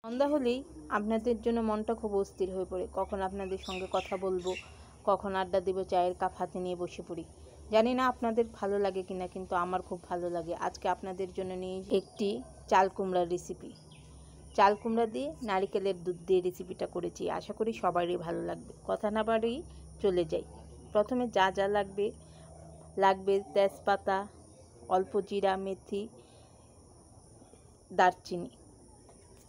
সন্ধ্যা হলেই আপনাদের জন্য মনটা খুব অস্থির হয়ে পড়ে, কখন আপনাদের সঙ্গে কথা বলবো, কখন আড্ডা দেবো, চায়ের কাপ হাতে নিয়ে বসে পড়ি। জানি না আপনাদের ভালো লাগে কিনা, কিন্তু আমার খুব ভালো লাগে। আজকে আপনাদের জন্য নিয়ে একটি চাল কুমড়ার রেসিপি। চাল কুমড়া দিয়ে নারিকেলের দুধ দিয়ে রেসিপিটা করেছি, আশা করি সবারই ভালো লাগবে। কথা না বাড়িয়ে চলে যাই। প্রথমে যা যা লাগবে তেজপাতা, অল্প জিরা, মেথি, দারচিনি,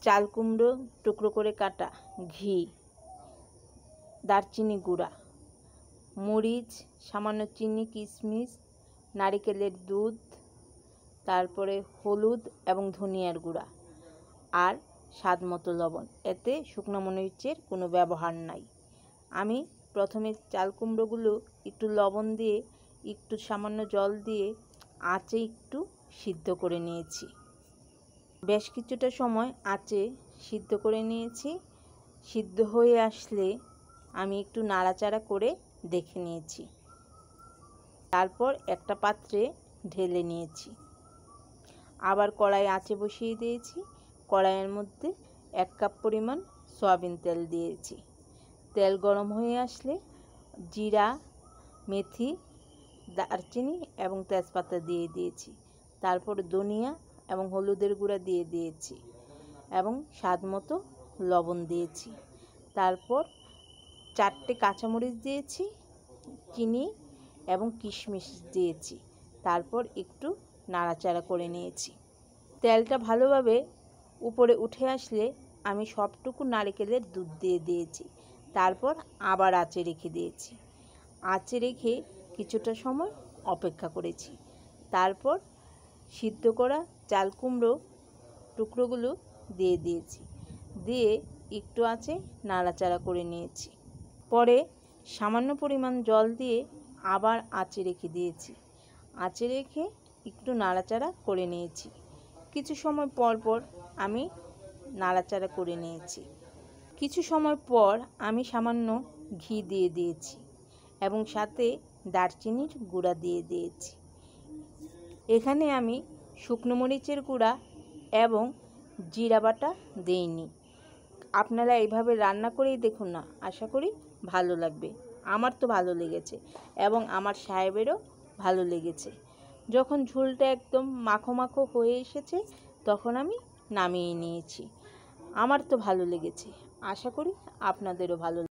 চাল কুমড়ো টুকরো করে কাটা, ঘি, দারচিনি গুঁড়া, মরিচ, সামান্য চিনি, কিশমিশ, নারিকেলের দুধ, তারপরে হলুদ এবং ধনিয়ার গুঁড়া আর স্বাদ মতো লবণ। এতে শুকনো মরিচের কোনো ব্যবহার নাই। আমি প্রথমে চাল কুমড়োগুলো একটু লবণ দিয়ে, একটু সামান্য জল দিয়ে আঁচে একটু সিদ্ধ করে নিয়েছি। বেশ কিছুটা সময় আঁচে সিদ্ধ করে নিয়েছি। সিদ্ধ হয়ে আসলে আমি একটু নাড়াচাড়া করে দেখে নিয়েছি। তারপর একটা পাত্রে ঢেলে নিয়েছি। আবার কড়াই আঁচে বসিয়ে দিয়েছি। কড়াইয়ের মধ্যে 1 কাপ পরিমাণ সয়াবিন তেল দিয়েছি। তেল গরম হয়ে আসলে জিরা, মেথি, দারচিনি এবং তেজপাতা দিয়ে দিয়েছি। তারপর ধনিয়া এবং হলুদের গুঁড়া দিয়ে দিয়েছি এবং স্বাদ মতো লবণ দিয়েছি। তারপর 4টে কাঁচামরিচ দিয়েছি, চিনি এবং কিশমিশ দিয়েছি। তারপর একটু নাড়াচাড়া করে নিয়েছি। তেলটা ভালোভাবে উপরে উঠে আসলে আমি সবটুকু নারকেলের দুধ দিয়ে দিয়েছি। তারপর আবার আঁচে রেখে দিয়েছি। আঁচে রেখে কিছুটা সময় অপেক্ষা করেছি। তারপর সিদ্ধ করা চাল কুমড়ো টুকরোগুলো দিয়ে দিয়েছি। দিয়ে একটু আঁচে নাড়াচাড়া করে নিয়েছি। পরে সামান্য পরিমাণ জল দিয়ে আবার আঁচে রেখে দিয়েছি। আঁচে রেখে একটু নাড়াচাড়া করে নিয়েছি। কিছু সময় পর পর আমি নাড়াচাড়া করে নিয়েছি। কিছু সময় পর আমি সামান্য ঘি দিয়ে দিয়েছি এবং সাথে দারচিনির গুঁড়া দিয়ে দিয়েছি। এখানে আমি শুকনো মরিচের গুঁড়া এবং জিরা বাটা দেইনি। আপনারা এইভাবে রান্না করেই দেখুন না, আশা করি ভালো লাগবে। আমার তো ভালো লেগেছে এবং আমার সাহেবেরও ভালো লেগেছে। যখন ঝোলটা একদম মাখো মাখো হয়ে এসেছে তখন আমি নামিয়ে নিয়েছি। আমার তো ভালো লেগেছে, আশা করি আপনাদেরও ভালো